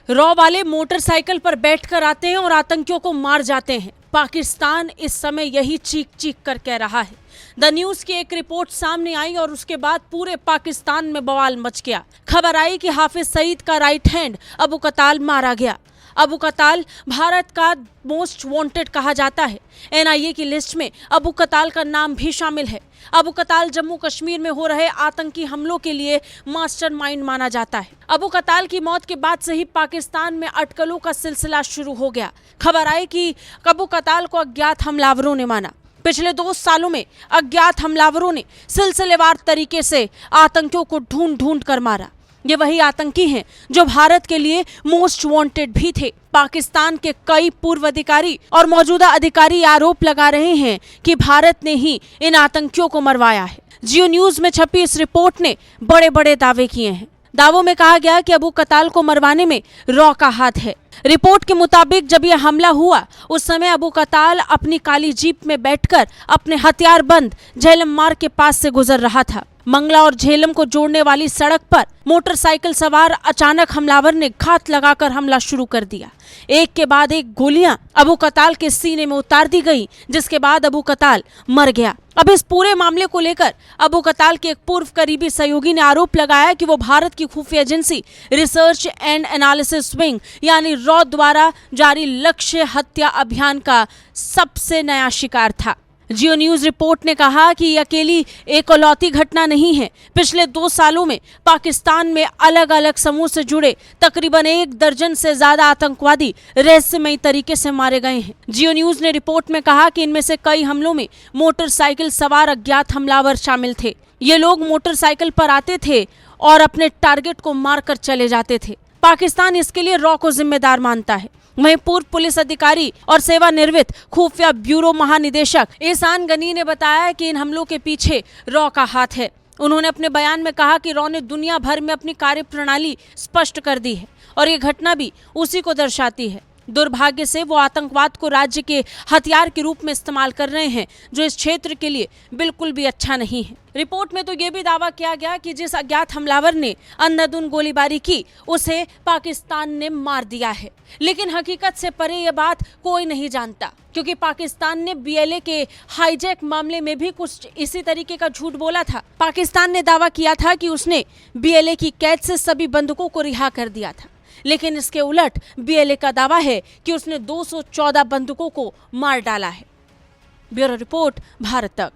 Raw वाले motorcycle पर बैठकर आते हैं और आतंकियों को मार जाते हैं। पाकिस्तान इस समय यही चीख चीख कर कह रहा है। द न्यूज की एक रिपोर्ट सामने आई और उसके बाद पूरे पाकिस्तान में बवाल मच गया। खबर आई कि हाफिज सईद का राइट हैंड अबू कताल मारा गया। अबू कताल भारत का मोस्ट वांटेड कहा जाता है। एनआईए की लिस्ट में अबू कताल का नाम भी शामिल है। अबू कताल जम्मू कश्मीर में हो रहे आतंकी हमलों के लिए मास्टरमाइंड माना जाता है। अबू कताल की मौत के बाद से ही पाकिस्तान में अटकलों का सिलसिला शुरू हो गया। खबर आई कि अबू कताल को अज्ञात हमलावरों ने माना। पिछले 2 सालों में अज्ञात हमलावरों ने सिलसिलेवार तरीके से आतंकियों को ढूंढ ढूंढ कर मारा। ये वही आतंकी हैं जो भारत के लिए मोस्ट वांटेड भी थे। पाकिस्तान के कई पूर्व अधिकारी और मौजूदा अधिकारी आरोप लगा रहे हैं कि भारत ने ही इन आतंकियों को मरवाया है। जियो न्यूज में छपी इस रिपोर्ट ने बड़े बड़े दावे किए हैं। दावों में कहा गया कि अबू कताल को मरवाने में रॉ का हाथ है। रिपोर्ट के मुताबिक जब यह हमला हुआ उस समय अबू कताल अपनी काली जीप में बैठकर अपने हथियारबंद झेलम मार्ग के पास से गुजर रहा था। मंगला और झेलम को जोड़ने वाली सड़क पर मोटरसाइकिल सवार अचानक हमलावर ने घात लगाकर हमला शुरू कर दिया। एक के बाद एक गोलियां अबू कताल के सीने में उतार दी गई, जिसके बाद अबू कताल मर गया। अब इस पूरे मामले को लेकर अबू कताल के एक पूर्व करीबी सहयोगी ने आरोप लगाया कि वो भारत की खुफिया agency research and analysis wing यानी रॉ द्वारा जारी लक्ष्य हत्या अभियान का सबसे नया शिकार था। जियो न्यूज रिपोर्ट ने कहा कि ये अकेली एकलौती घटना नहीं है। पिछले 2 सालों में पाकिस्तान में अलग अलग समूह से जुड़े तकरीबन 1 दर्जन से ज्यादा आतंकवादी रहस्यमयी तरीके से मारे गए हैं। जियो न्यूज ने रिपोर्ट में कहा कि इनमें से कई हमलों में मोटरसाइकिल सवार अज्ञात हमलावर शामिल थे। ये लोग मोटरसाइकिल पर आते थे और अपने टारगेट को मारकर चले जाते थे। पाकिस्तान इसके लिए रॉ को जिम्मेदार मानता है। वहीं पूर्व पुलिस अधिकारी और सेवानिवृत्त खुफिया ब्यूरो महानिदेशक एहसान गनी ने बताया कि इन हमलों के पीछे रॉ का हाथ है। उन्होंने अपने बयान में कहा कि रॉ ने दुनिया भर में अपनी कार्यप्रणाली स्पष्ट कर दी है और ये घटना भी उसी को दर्शाती है। दुर्भाग्य से वो आतंकवाद को राज्य के हथियार के रूप में इस्तेमाल कर रहे हैं, जो इस क्षेत्र के लिए बिल्कुल भी अच्छा नहीं है। रिपोर्ट में तो ये भी दावा किया गया कि जिस अज्ञात हमलावर ने अंधाधुंध गोलीबारी की उसे पाकिस्तान ने मार दिया है, लेकिन हकीकत से परे ये बात कोई नहीं जानता, क्योंकि पाकिस्तान ने बीएलए के हाईजैक मामले में भी कुछ इसी तरीके का झूठ बोला था। पाकिस्तान ने दावा किया था कि उसने बीएलए की कैद से सभी बंधुकों को रिहा कर दिया था, लेकिन इसके उलट बीएलए का दावा है कि उसने 214 बंदूकों को मार डाला है। ब्यूरो रिपोर्ट, भारत तक।